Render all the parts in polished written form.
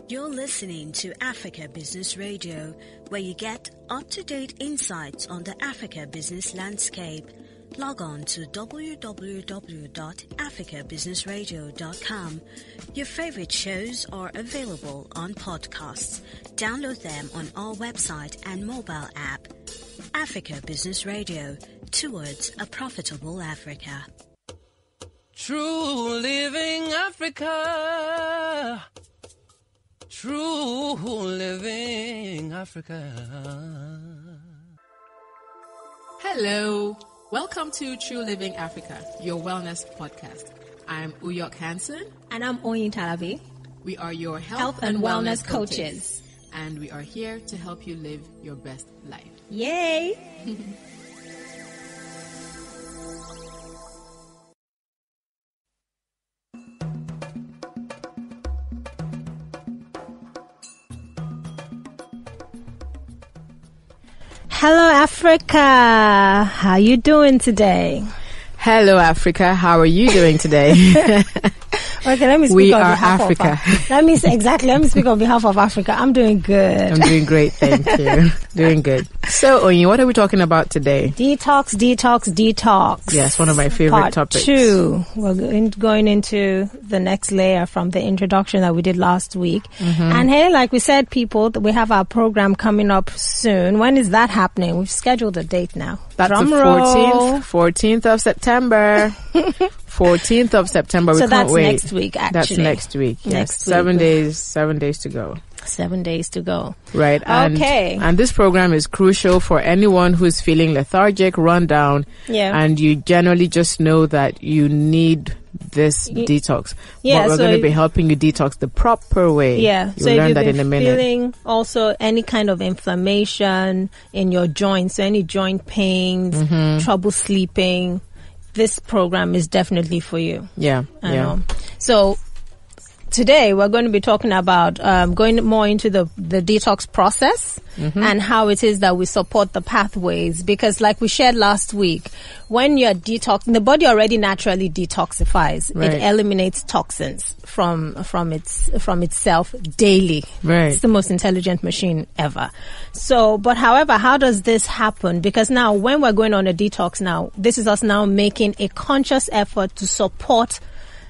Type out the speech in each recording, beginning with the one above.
You're listening to Africa Business Radio, where you get up-to-date insights on the Africa business landscape. Log on to www.africabusinessradio.com. Your favorite shows are available on podcasts. Download them on our website and mobile app. Africa Business Radio, towards a profitable Africa. True living Africa. True living Africa. Hello. Welcome to True Living Africa, your wellness podcast. I'm Uyok Hansen. And I'm Oyin Talabi. We are your Health and Wellness coaches. And we are here to help you live your best life. Yay! Hello, Africa. How you doing today? Hello, Africa. How are you doing today? Okay, let me speak on behalf of Africa. Let me speak on behalf of Africa. I'm doing good. I'm doing great, thank you. Doing good. So, Oyin, what are we talking about today? Detox. Yes, one of my favorite topics. Part 2. We're going into the next layer from the introduction that we did last week. Mm-hmm. And hey, like we said, people, we have our program coming up soon. When is that happening? We've scheduled a date now. That's the 14th of September. 14th of September. We so can't wait. Next week, actually. That's next week. Yes. Next week. 7 days to go. 7 days to go. Right. Okay. And this program is crucial for anyone who's feeling lethargic, run down. Yeah. And you generally just know that you need this detox. Yeah. But we're going to be helping you detox the proper way. Yeah. You'll learn that in a minute. Feeling also any kind of inflammation in your joints, so any joint pains, trouble sleeping, this program is definitely for you. Yeah. So today we're going to be talking about going more into the detox process and how it is that we support the pathways, because like we shared last week, when you're detoxing, the body already naturally detoxifies. Right. It eliminates toxins from itself daily. Right. It's the most intelligent machine ever. So, but however, how does this happen? Because now when we're going on a detox now, this is us now making a conscious effort to support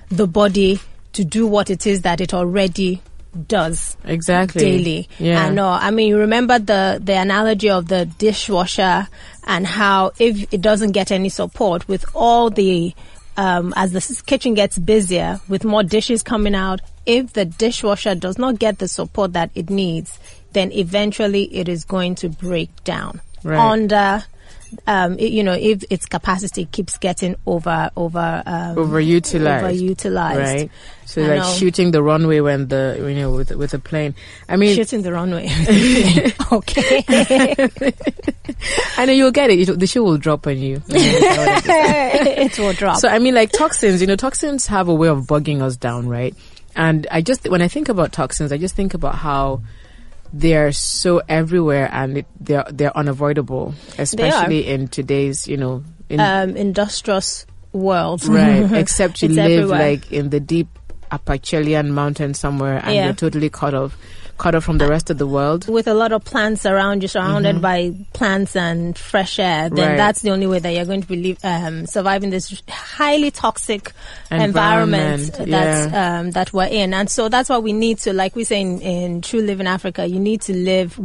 the body to do what it is that it already does. Exactly. Daily. Yeah. I mean, you remember the analogy of the dishwasher and how if it doesn't get any support with all the, as the kitchen gets busier with more dishes coming out, if the dishwasher does not get the support that it needs, then eventually it is going to break down. Right. Under if its capacity keeps getting overutilized. Right. So like shooting the runway when with a plane. I mean, shooting the runway. Okay. I know you'll get it. The shoe will drop on you. It will drop. So I mean, like toxins. Toxins have a way of bugging us down, right? And when I think about toxins, I just think about how they're so everywhere and they're unavoidable, especially in today's, industrious world. Right. Except you live everywhere. like in the deep Appalachian mountain somewhere and you're totally cut off from the rest of the world. With a lot of plants around you, surrounded by plants and fresh air, then that's the only way that you're going to be surviving this highly toxic environment that we're in. And so that's why we need to, like we say in True Living Africa, we need to live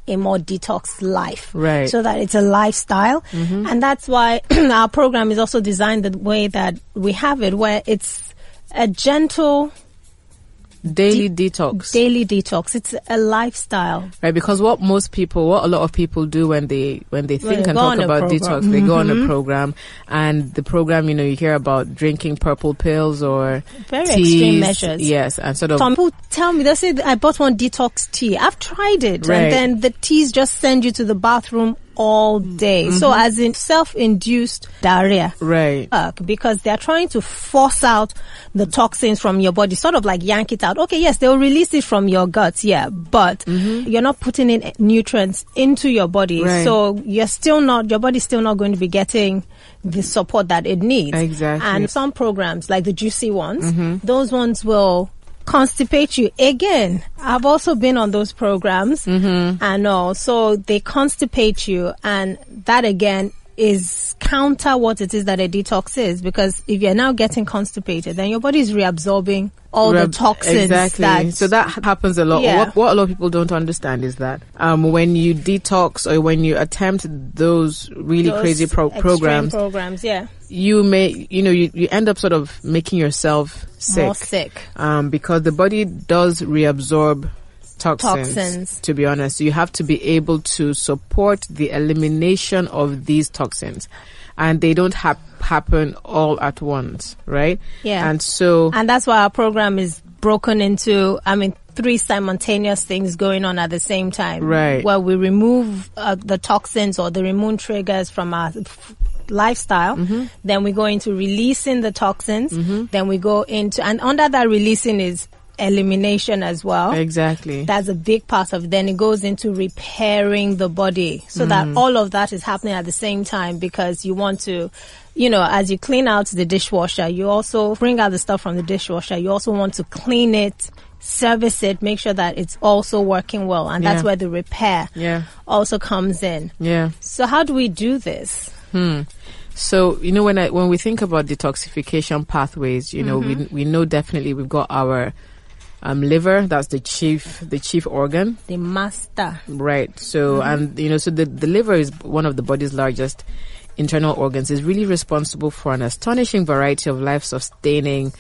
a more detox life. Right. So that it's a lifestyle. And that's why our program is also designed the way that we have it, where it's a gentle daily detox. It's a lifestyle, right? Because what a lot of people do when they think and talk about detox, they go on a program, and the program, you hear about drinking purple pills or very teas, extreme measures. Yes, and sort of. Some people tell me, they say, I bought one detox tea. I've tried it, right. And then the teas just send you to the bathroom all day. So as in self-induced diarrhea. Right. Because they're trying to force out the toxins from your body, sort of like yank it out. Okay, yes, they'll release it from your guts, but you're not putting in nutrients into your body. Right. So your body's still not going to be getting the support that it needs. Exactly. And some programs, like the juicy ones, those ones will constipate you. Again, I've also been on those programs and all. So they constipate you, and that again is counter what it is that a detox is, because if you're now getting constipated, then your body is reabsorbing all the toxins. Exactly. So that happens a lot. Yeah. What a lot of people don't understand is that when you detox or when you attempt those really crazy programs, you may, you end up sort of making yourself sick. More sick. Because the body does reabsorb toxins, to be honest. So you have to be able to support the elimination of these toxins, and they don't happen all at once, right? Yeah. And that's why our program is broken into, 3 simultaneous things going on at the same time. Right. Where we remove the toxins or the immune triggers from our lifestyle, then we go into releasing the toxins, then we go into, and under that releasing is elimination as well. Exactly. That's a big part of it. Then it goes into repairing the body, so that all of that is happening at the same time, because you want to, as you clean out the dishwasher, you also bring out the stuff from the dishwasher. You also want to clean it, service it, make sure that it's also working well. And that's where the repair also comes in. Yeah. So how do we do this? So, when we think about detoxification pathways, we know definitely we've got our liver. That's the chief organ, the master, right? So so the liver is one of the body's largest internal organs. Is really responsible for an astonishing variety of life-sustaining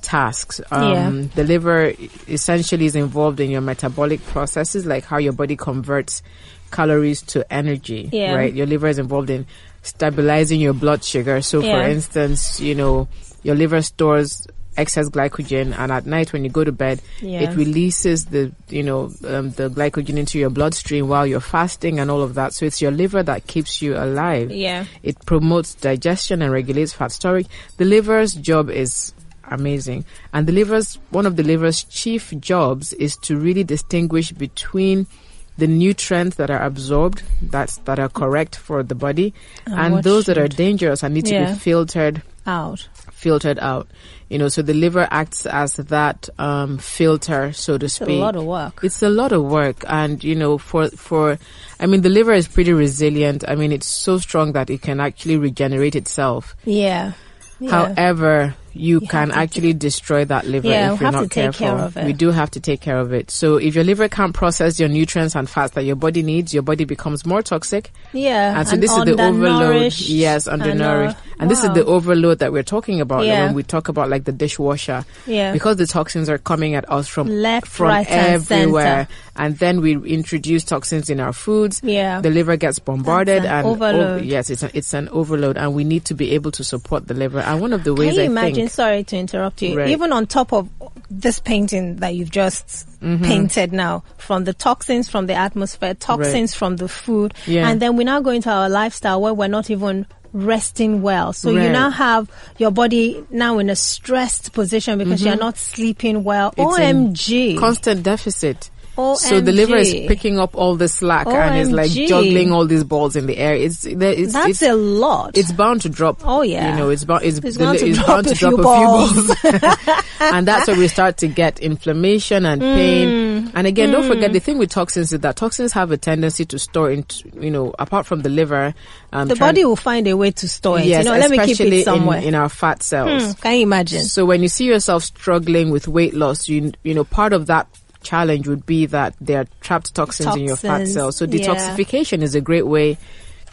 tasks. The liver essentially is involved in your metabolic processes, like how your body converts calories to energy, right? Your liver is involved in stabilizing your blood sugar. So for instance, your liver stores excess glycogen, and at night when you go to bed, it releases the glycogen into your bloodstream while you're fasting and all of that. So it's your liver that keeps you alive. It promotes digestion and regulates fat storage. The liver's job is amazing, and one of the liver's chief jobs is to really distinguish between the nutrients that are absorbed, that are correct for the body, and those that are dangerous and need to be filtered out. So the liver acts as that filter, so to speak. It's a lot of work. It's a lot of work, and the liver is pretty resilient. It's so strong that it can actually regenerate itself. However, you can actually destroy that liver if you're not careful. We do have to take care of it. So if your liver can't process your nutrients and fats that your body needs, your body becomes more toxic. And so this is the overload. Yes, undernourished. And this is the overload that we're talking about when we talk about like the dishwasher. Because the toxins are coming at us from left, right, everywhere. And then we introduce toxins in our foods. The liver gets bombarded. That's an overload. It's an overload, and we need to be able to support the liver. And one of the ways sorry to interrupt you, even on top of this painting that you've just painted now, from the toxins from the atmosphere, toxins from the food, and then we now go into our lifestyle where we're not even resting well. So you now have your body now in a stressed position because you're not sleeping well. It's OMG. Constant deficit. OMG. So the liver is picking up all the slack and is like juggling all these balls in the air. That's a lot. It's bound to drop. Oh yeah. It's bound to drop a few balls. And that's where we start to get inflammation and pain. And again, don't forget the thing with toxins is that toxins have a tendency to store into, apart from the liver. The body will find a way to store it. Yes, let me keep it somewhere. in our fat cells. Can you imagine? So when you see yourself struggling with weight loss, part of that challenge would be that there are trapped toxins in your fat cells. So detoxification is a great way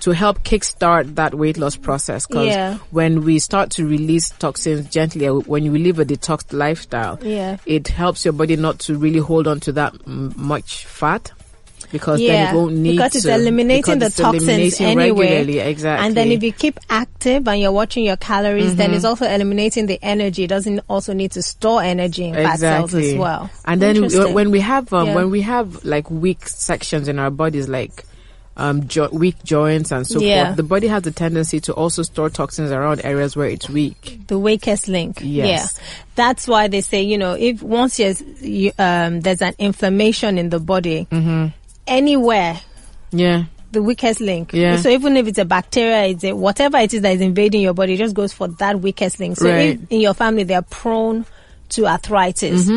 to help kickstart that weight loss process, because when we start to release toxins gently, when you live a detoxed lifestyle, it helps your body not to really hold on to that much fat. Because then it won't need because it's eliminating the toxins anyway. Regularly, exactly. And then if you keep active and you're watching your calories, then it's also eliminating the energy. It doesn't also need to store energy in fat cells as well. And then when we have like weak sections in our bodies, like weak joints and so forth, the body has a tendency to also store toxins around areas where it's weak. The weakest link. Yes. That's why they say, if once there's an inflammation in the body, anywhere, the weakest link. So even if it's a bacteria, it's whatever it is that is invading your body, it just goes for that weakest link. So if in your family they are prone to arthritis,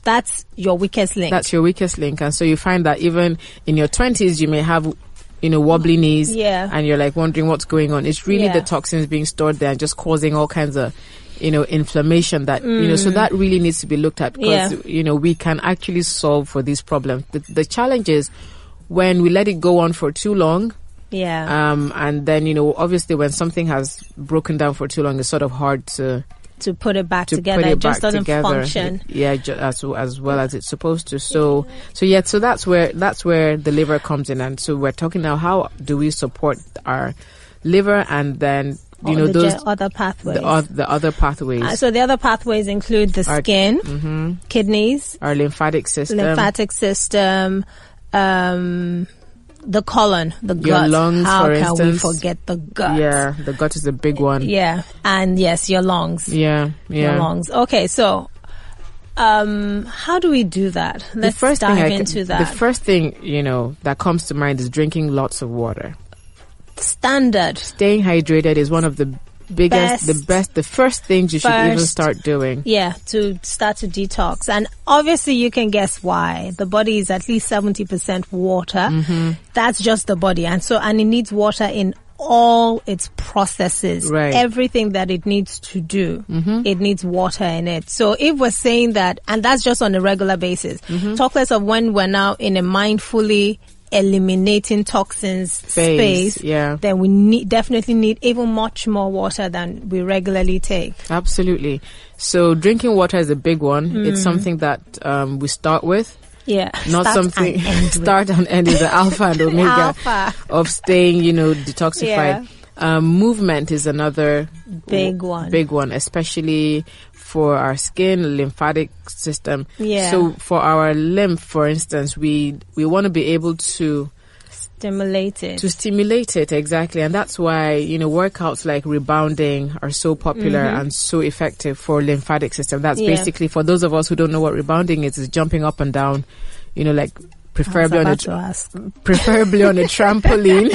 that's your weakest link. That's your weakest link. And so you find that even in your 20s, you may have, wobbly knees. Yeah. And you're like wondering what's going on. It's really the toxins being stored there and just causing all kinds of, inflammation that, so that really needs to be looked at because, we can actually solve for these problems. The challenge is when we let it go on for too long. Yeah. And then, obviously when something has broken down for too long, it's sort of hard to put it back together. It just doesn't function. Yeah, as well as it's supposed to. So that's where the liver comes in. And so we're talking now, how do we support our liver and then those other pathways. The other pathways. So the other pathways include the skin, kidneys, our lymphatic system, the colon, the gut. Your lungs, How for can instance. we forget the gut? Yeah, the gut is a big one. Yeah, and yes, your lungs. Yeah. Your lungs. Okay, so how do we do that? Let's dive into that. The first thing, that comes to mind is drinking lots of water. Standard. Staying hydrated is one of the the first things you should even start doing. Yeah, to start to detox. And obviously you can guess why. The body is at least 70% water. That's just the body. And it needs water in all its processes. Right. Everything that it needs to do, it needs water in it. So if we're saying that, and that's just on a regular basis, talk less of when we're now in a mindfully eliminating toxins space, then we definitely need even much more water than we regularly take. Absolutely. So drinking water is a big one. It's something that we start with. Yeah. Not something start and end is the alpha and omega of staying, detoxified. Yeah. Movement is another big one. Big one, especially for our skin, lymphatic system. Yeah. So for our lymph, for instance, we want to be able to stimulate it. Exactly. And that's why, workouts like rebounding are so popular and so effective for lymphatic system. That's basically, for those of us who don't know what rebounding is jumping up and down, like preferably on a trampoline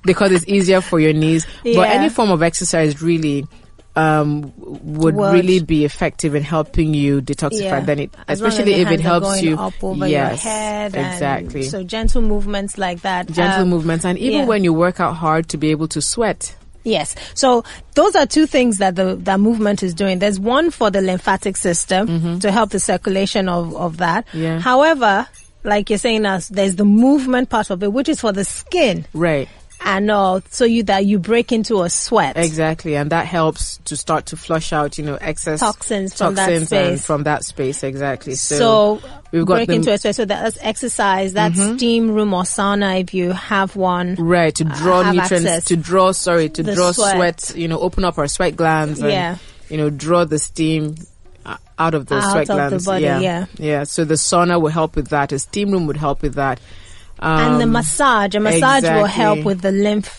because it's easier for your knees. Yeah. But any form of exercise really would really be effective in helping you detoxify. Then especially if it helps you up over your head. Exactly. So gentle movements like that. Gentle movements, and even when you work out hard, to be able to sweat. Yes. So those are two things that that movement is doing. There's one for the lymphatic system to help the circulation of that. Yeah. However, like you're saying, there's the movement part of it, which is for the skin. Right. And so you break into a sweat. Exactly, and that helps to start to flush out, excess toxins from that space. And from that space, exactly. So we've got break into a sweat. So that's exercise. That's steam room or sauna if you have one. Right, to draw nutrients, to draw sweat. Open up our sweat glands. And, draw the steam out of the sweat glands. The body, yeah. So the sauna will help with that. A steam room would help with that. And the massage will help with the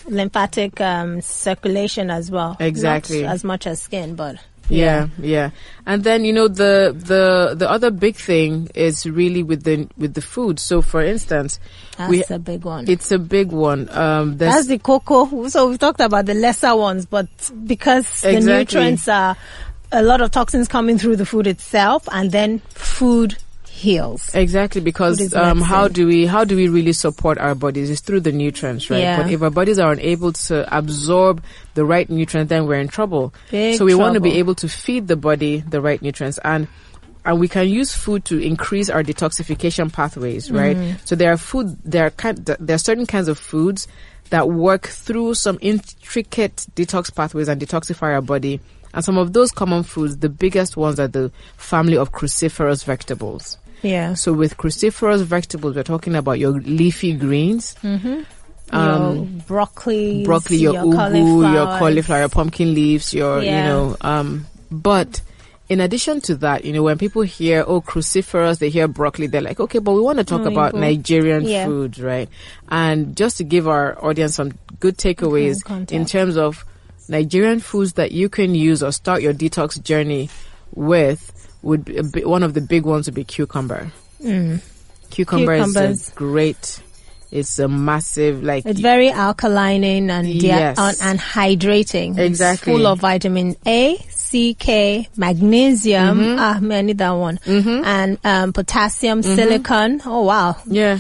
lymphatic circulation as well. Exactly. Not as much as skin, but yeah. And then the other big thing is really with the food. So for instance, that's a big one. It's a big one. That's the cocoa. So we've talked about the lesser ones, but because the nutrients are a lot of toxins coming through the food itself, and then food heals. Exactly, because how do we really support our bodies? It's through the nutrients, right? Yeah. But if our bodies are unable to absorb the right nutrients, then we're in trouble. So we want to be able to feed the body the right nutrients, and we can use food to increase our detoxification pathways, right? So there are certain kinds of foods that work through some intricate detox pathways and detoxify our body. And some of those common foods, the biggest ones are the family of cruciferous vegetables. Yeah. So with cruciferous vegetables, we're talking about your leafy greens. Your broccoli, your ugu, your cauliflower, your pumpkin leaves, but in addition to that, when people hear, cruciferous, they hear broccoli, they're like, okay, but we want to talk about Nigerian foods, right? And just to give our audience some good takeaways in terms of Nigerian foods that you can use or start your detox journey with, would be one of the big ones would be cucumber. Cucumber is a great It's a massive, like... It's very alkalining and Yes. and hydrating. Exactly. It's full of vitamin A, C, K, magnesium. I need that one. And potassium, silicon. Oh, wow. Yeah.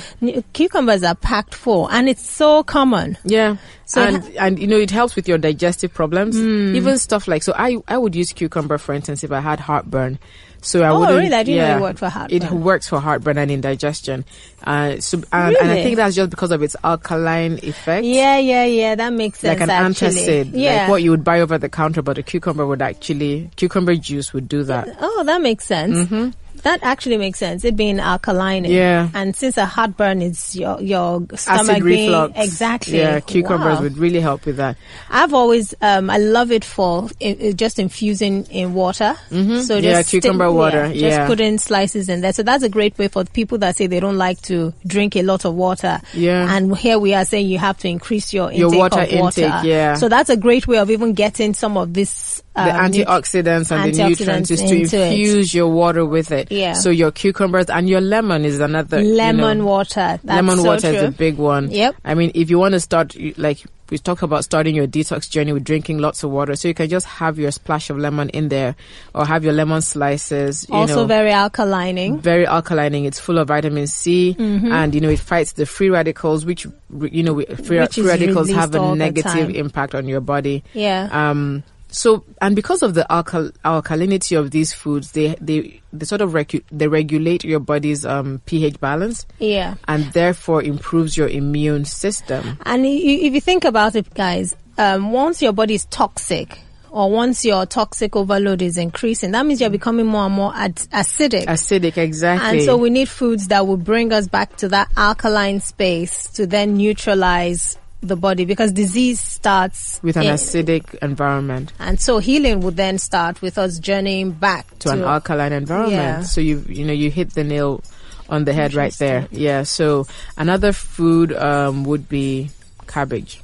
Cucumbers are packed full, and it's so common. Yeah. So and you know, it helps with your digestive problems. Even stuff like, so I would use cucumber, for instance, if I had heartburn. So I wouldn't. Really? I didn't know it worked for heartburn. It works for heartburn and indigestion. And I Really? think that's just because of its alkaline effect. Yeah. That makes sense. Like an actually. antacid, Yeah. like what you would buy over the counter, but a cucumber juice would do that. Oh, that makes sense. That actually makes sense. It being alkaline. Yeah. And since a heartburn is your stomach Acid being reflux. exactly. Yeah, cucumbers Wow. would really help with that. I've always I love it for just infusing in water. So just cucumber water. just put in slices in there. So that's a great way for people that say they don't like to drink a lot of water. Yeah. And here we are saying you have to increase your intake water of water. intake, yeah. So that's a great way of even getting some of this The antioxidants and the nutrients is to into it. infuse your water with it. Yeah. So your cucumbers and your lemon is another. Lemon water. That's lemon so water true. is a big one. Yep. I mean, if you want to start, like we talked about, starting your detox journey with drinking lots of water, so you can just have your splash of lemon in there, or have your lemon slices. Also very alkalining. Very alkalining. It's full of vitamin C, and it fights the free radicals, which free is radicals have released all a the negative time. impact on your body. Yeah. So, and because of the alkalinity of these foods, they sort of they regulate your body's pH balance. Yeah. And therefore improves your immune system. And if you think about it, guys, once your body is toxic, or once your toxic overload is increasing, that means you're becoming more and more acidic. Acidic, exactly. And so we need foods that will bring us back to that alkaline space to then neutralize the body, because disease starts with an acidic environment. And so healing would then start with us journeying back to an alkaline environment. Yeah. So you hit the nail on the head right there. Yeah. So another food would be cabbage.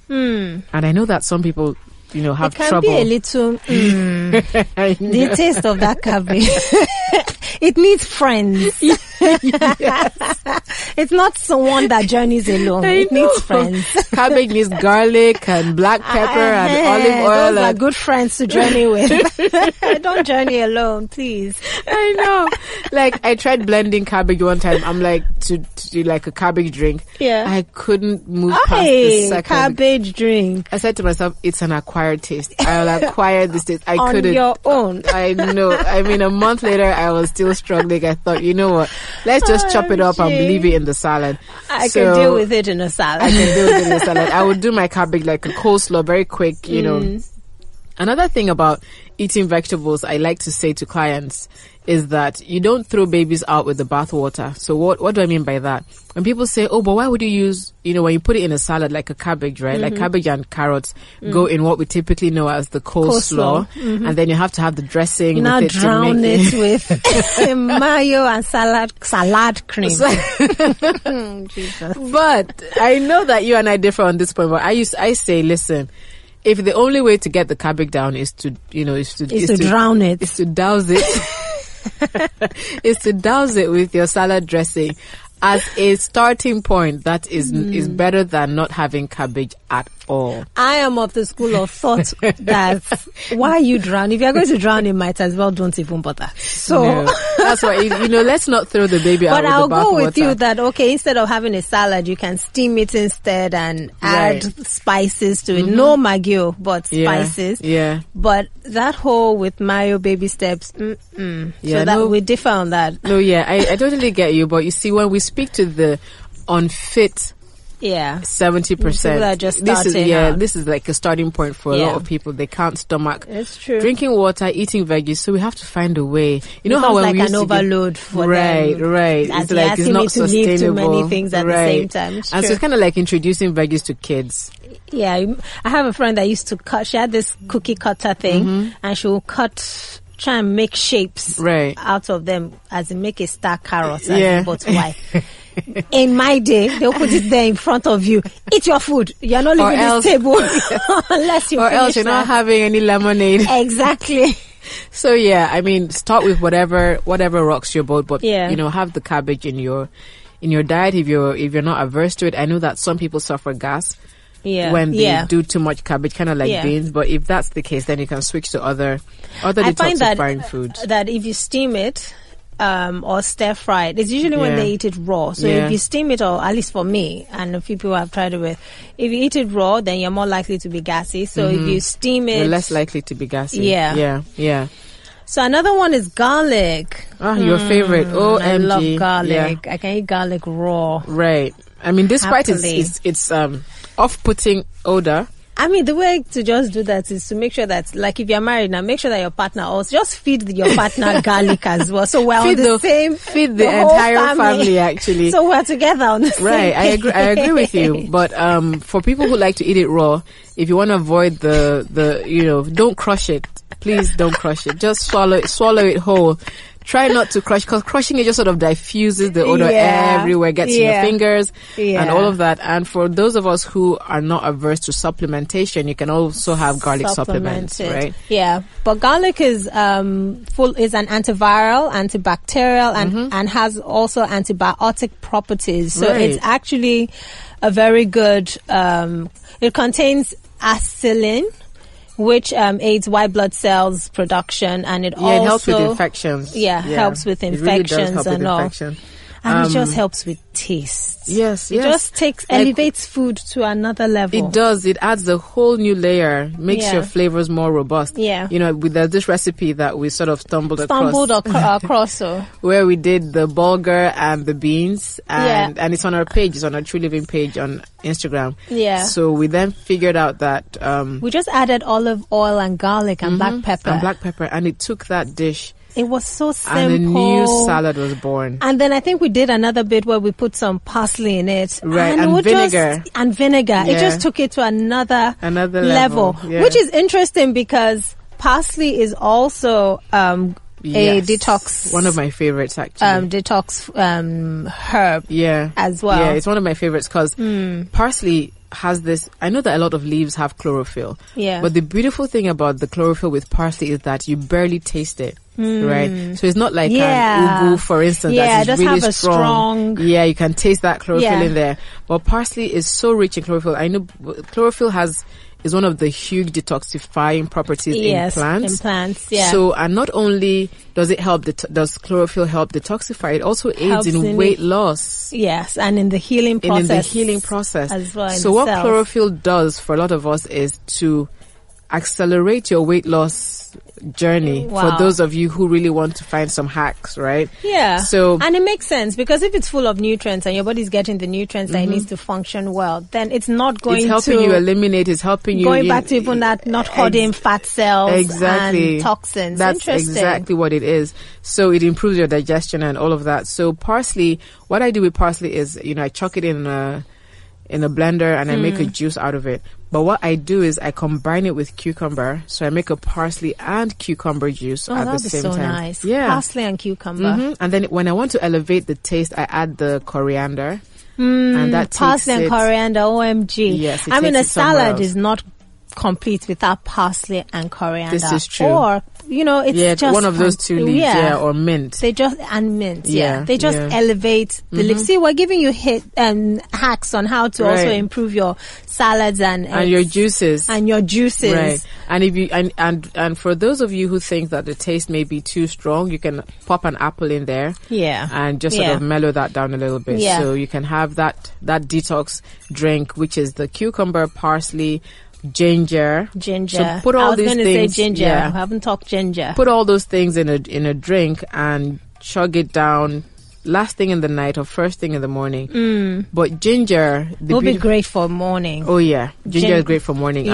And I know that some people have trouble. It can be a little the taste of that cabbage. It needs friends. It's not someone that journeys alone. It needs friends. Cabbage needs garlic and black pepper and olive oil. Those are good friends to journey with. Don't journey alone, please. I know. Like, I tried blending cabbage one time. I'm like, to do like a cabbage drink. Yeah. I couldn't move past the second. Cabbage drink. I said to myself, it's an acquired taste. I'll acquire this taste. I On couldn't. your own. I know. I mean, a month later, I was still struggling. I thought, you know what? Let's just chop it up and leave it in the salad. I can deal with it in a salad. I can deal with it in a salad. I would do my cabbage like a coleslaw, very quick, Another thing about eating vegetables, I like to say to clients, is that you don't throw babies out with the bathwater. So what do I mean by that? When people say, oh, but why would you use, when you put it in a salad like a cabbage, right? Like cabbage and carrots go in what we typically know as the coleslaw. And then you have to have the dressing. You now drown it with mayo and salad cream. Jesus. But I know that you and I differ on this point, but I say, listen, if the only way to get the cabbage down is to drown it, is to douse it, is to douse it with your salad dressing as a starting point, that is better than not having cabbage at all. I am of the school of thought that why you drown? If you're going to drown, you might as well don't even bother. So no, that's why let's not throw the baby out with the bathwater. But I'll go with you that instead of having a salad, you can steam it instead and add spices to it. No Maggi, but spices. Yeah. But that whole with mayo baby steps. Yeah, so that we differ on that. No, yeah, I totally get you. But you see, when we speak to the unfit. 70%. Just this is like a starting point for a lot of people. They can't stomach it's true. drinking water, eating veggies, so we have to find a way. How when we an overload for them. Right. It's like it's not sustainable. Too many things at the same time. It's kind of like introducing veggies to kids. Yeah, I have a friend that used to cut. She had this cookie cutter thing, and she will try and make shapes out of them, as in make a star carrot. But why? In my day, they'll put it there in front of you. Eat your food. You're not leaving this table unless you. Or else you're not having any lemonade. Exactly. So start with whatever rocks your boat, but have the cabbage in your in your diet, if you're not averse to it. I know that some people suffer gas when they do too much cabbage, kind of like beans. But if that's the case, then you can switch to other detoxifying foods. That if you steam it or stir fry it, it's usually when they eat it raw. So if you steam it, or at least for me and a few people I've tried it with, if you eat it raw, then you're more likely to be gassy. So if you steam it, you're less likely to be gassy. Yeah. So another one is garlic. Your favorite. OMG. I love garlic. I can eat garlic raw. Right. I mean, despite it's off-putting odor. I mean, the way to just do that is to make sure that, like, if you're married now, make sure that your partner also just feed your partner garlic as well. So we're on the same. Feed the entire family, actually. So we're together on the same. Right. I agree with you. But for people who like to eat it raw, if you want to avoid don't crush it. Please don't crush it. Just swallow it whole. Try not to crush, because crushing it just sort of diffuses the odor everywhere, gets in your fingers and all of that. And for those of us who are not averse to supplementation, you can also have garlic supplements, right? Yeah, but garlic is is an antiviral, antibacterial, and has also antibiotic properties. So it's actually a very good. It contains acetylene, which aids white blood cells production, and it also helps with infections. Helps with infections, it really does help with infection. And it just helps with taste. Yes. It just elevates food to another level. It does. It adds a whole new layer, makes your flavors more robust. Yeah. With this recipe that we sort of stumbled across. Where we did the bulgur and the beans, and it's on our page, it's on our True Living page on Instagram. Yeah. So we then figured out that we just added olive oil and garlic and black pepper. And it took that dish. It was so simple. And a new salad was born. And then I think we did another bit where we put some parsley in it. Right, and vinegar. Yeah. It just took it to another level. Yeah. Which is interesting because parsley is also a detox. One of my favorites, actually. Detox herb. Yeah. As well. Yeah, it's one of my favorites because parsley has this. I know that a lot of leaves have chlorophyll. Yeah. But the beautiful thing about the chlorophyll with parsley is that you barely taste it. Right, so it's not like an ugu, for instance, that is really strong. Yeah, you can taste that chlorophyll in there. But parsley is so rich in chlorophyll. I know chlorophyll is one of the huge detoxifying properties in plants. In plants, yeah. So, and not only does it help, does chlorophyll help detoxify, it also aids in weight loss. Yes, and in the healing process. As well. So what chlorophyll does for a lot of us is to accelerate your weight loss journey for those of you who really want to find some hacks, right? Yeah. So, and it makes sense because if it's full of nutrients and your body's getting the nutrients that it needs to function well, then it's not going to... It's helping you eliminate, it's helping you... Going back to even that not hoarding fat cells and toxins. That's exactly what it is. So it improves your digestion and all of that. So parsley, what I do with parsley is, I chuck it in a blender and I make a juice out of it. But what I do is I combine it with cucumber. So I make a parsley and cucumber juice at the same time. Oh, that is so nice. Yeah. Parsley and cucumber. And then when I want to elevate the taste, I add the coriander. And that parsley and coriander, OMG. Yes, I mean, a salad is not complete without parsley and coriander. This is true. Or, it's just one of those two leaves, or mint. They just They just elevate the leaves. See, we're giving you hacks on how to also improve your salads and your juices. Right. And if you and for those of you who think that the taste may be too strong, you can pop an apple in there. Yeah. And just sort of mellow that down a little bit. Yeah. So you can have that detox drink, which is the cucumber, parsley, ginger. So put all these things. I was going to say ginger. Yeah. I haven't talked ginger. Put all those things in a drink and chug it down last thing in the night or first thing in the morning. But ginger will be great for morning. Oh yeah, ginger is great for morning.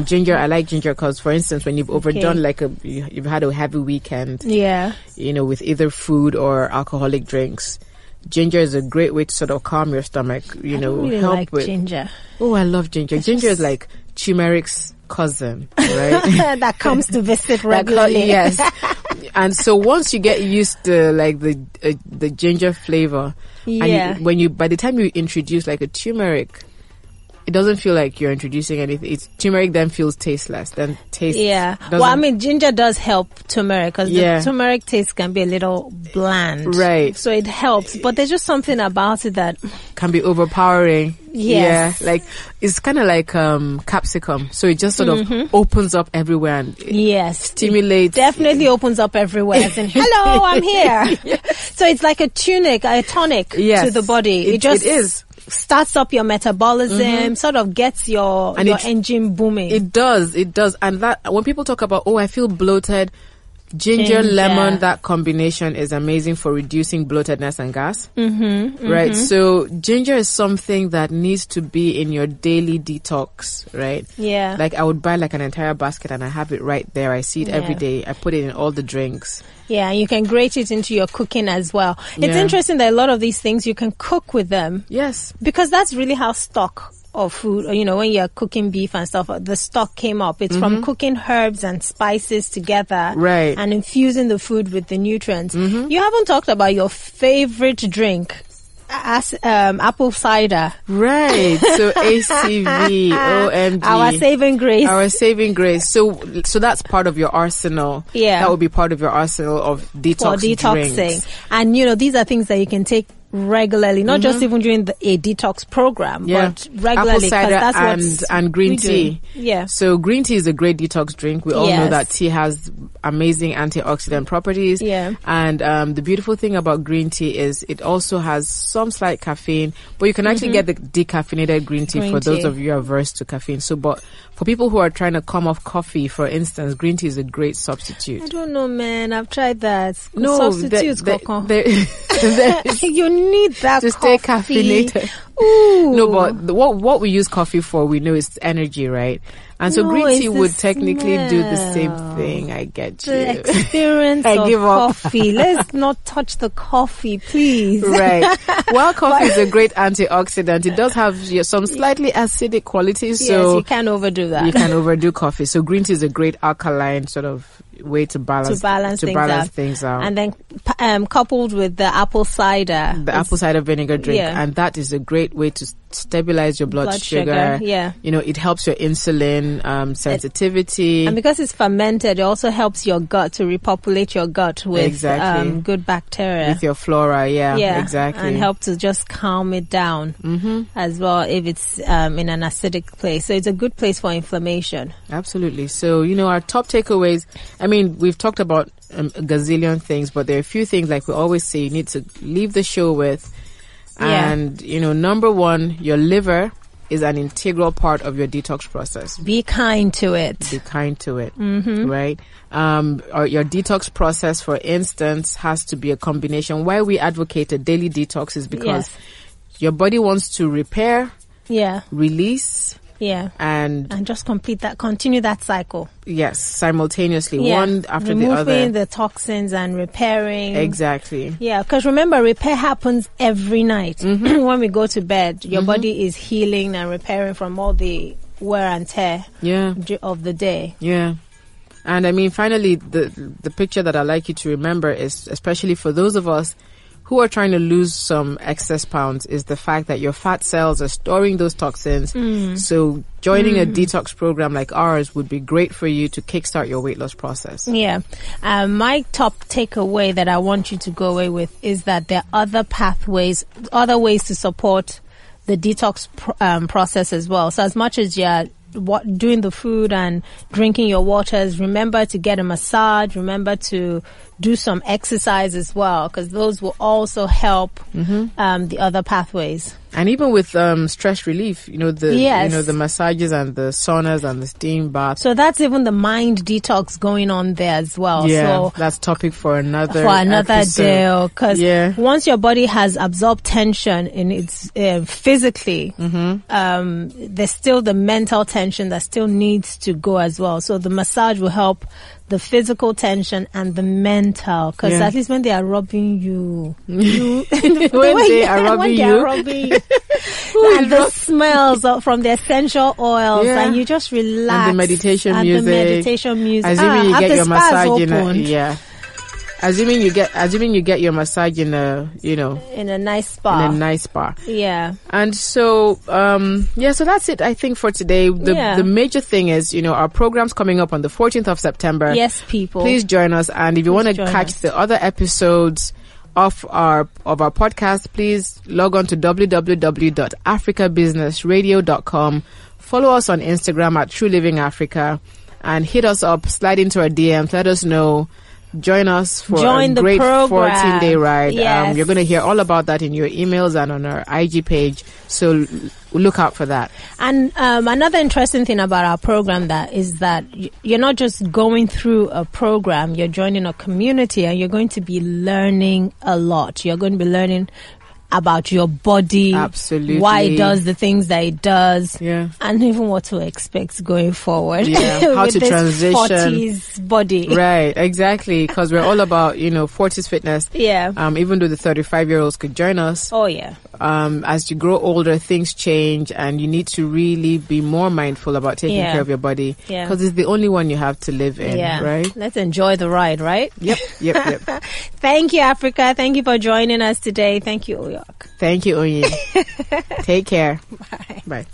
Ginger, I like ginger because, for instance, when you've overdone you've had a heavy weekend, with either food or alcoholic drinks, ginger is a great way to sort of calm your stomach. I really help like with ginger. Oh, I love ginger. Ginger is like turmeric's cousin, right? That comes to visit regularly. Yes. And so once you get used to like the ginger flavor, and by the time you introduce like a turmeric it doesn't feel like you're introducing anything. Turmeric then feels tasteless. Then taste. Yeah. Well, I mean, ginger does help turmeric because the turmeric taste can be a little bland. Right. So it helps, but there's just something about it that can be overpowering. Yes. Yeah. Like, it's kind of like capsicum. So it just sort of opens up everywhere and stimulates. It definitely opens up everywhere. As in, hello, I'm here. So it's like a tonic to the body. It is. Starts up your metabolism, sort of gets your engine booming. It does. And that, when people talk about, I feel bloated, ginger, lemon, that combination is amazing for reducing bloatedness and gas. Right? So ginger is something that needs to be in your daily detox, right? Yeah. Like, I would buy like an entire basket and I have it right there. I see it every day. I put it in all the drinks. Yeah, and you can grate it into your cooking as well. It's interesting that a lot of these things you can cook with them. Yes. Because that's really how stock of food, when you're cooking beef and stuff, the stock came up. It's from cooking herbs and spices together. Right. And infusing the food with the nutrients. You haven't talked about your favorite drink. Apple cider. Right. So ACV, OMG. Our saving grace. So that's part of your arsenal. Yeah. That would be part of your arsenal of detoxing. Drinks. And, these are things that you can take regularly, not just even during a detox program, but regularly. Apple cider and green tea. Yeah. So green tea is a great detox drink. We all know that tea has amazing antioxidant properties. Yeah. And the beautiful thing about green tea is it also has some slight caffeine, but you can actually get the decaffeinated green tea for those of you averse to caffeine. So, but for people who are trying to come off coffee, for instance, green tea is a great substitute. I don't know, man. I've tried that. No, substitutes, you need that to coffee. Stay caffeinated. Ooh. No, but what we use coffee for, we know is energy, right? And so green tea would technically do the same thing. I get you. The experience of coffee. Let's not touch the coffee, please. Right. While coffee is a great antioxidant, it does have some slightly acidic qualities. So you can't overdo that. You can overdo coffee. So green tea is a great alkaline sort of way to balance things out. And then coupled with the apple cider. The apple cider vinegar drink. Yeah. And that is a great way to stabilize your blood sugar. Yeah. It helps your insulin sensitivity. And because it's fermented, it also helps your gut to repopulate your gut with good bacteria. With your flora, exactly. And help to just calm it down as well if it's in an acidic place. So it's a good place for inflammation. Absolutely. So, our top takeaways, we've talked about a gazillion things, but there are a few things, like we always say, you need to leave the show with. And, number one, your liver is an integral part of your detox process. Be kind to it. Right? Or your detox process, for instance, has to be a combination. Why we advocate a daily detox is because your body wants to repair, release, and just continue that cycle. Yes, simultaneously, one after the other. Removing the toxins and repairing. Exactly. Yeah, because remember, repair happens every night. When we go to bed, your body is healing and repairing from all the wear and tear of the day. Yeah. And finally, the picture that I like you to remember is, especially for those of us who are trying to lose some excess pounds, is the fact that your fat cells are storing those toxins. So joining a detox program like ours would be great for you to kickstart your weight loss process. Yeah. My top takeaway that I want you to go away with is that there are other ways to support the detox process as well. So as much as you're doing the food and drinking your waters, remember to get a massage, remember to do some exercise as well, because those will also help the other pathways. And even with stress relief, the massages and the saunas and the steam bath. So that's even the mind detox going on there as well. Yeah, so that's topic for another episode. Day. Because once your body has absorbed tension in its physically, there's still the mental tension that still needs to go as well. So the massage will help the physical tension and the mental, because at least when they are rubbing you, when they are rubbing you, and the smells from the essential oils, and you just relax. And the meditation music. Assuming you get your massage in Assuming you get your massage in a nice spa. Yeah. And so so that's it, I think, for today. The major thing is, our program's coming up on the 14th of September. Yes, people. Please join us, and if you want to catch the other episodes of our podcast, please log on to www.africabusinessradio.com. Follow us on Instagram at True Living Africa, and hit us up, slide into our DMs, let us know. Join us for a great 14-day ride. Yes. You're going to hear all about that in your emails and on our IG page. So look out for that. And another interesting thing about our program is that you're not just going through a program, you're joining a community, and you're going to be learning a lot. You're going to be learning about your body, absolutely, why it does the things that it does, and even what to expect going forward. How to transition 40s body, right? Exactly, because we're all about 40s fitness. Even though the 35-year-olds could join us. Oh yeah. As you grow older, things change, and you need to really be more mindful about taking care of your body, because it's the only one you have to live in. Right? Let's enjoy the ride, right? Yep. Thank you, Africa. Thank you for joining us today. Thank you, Oyok. Thank you, Oyin. Take care. Bye. Bye.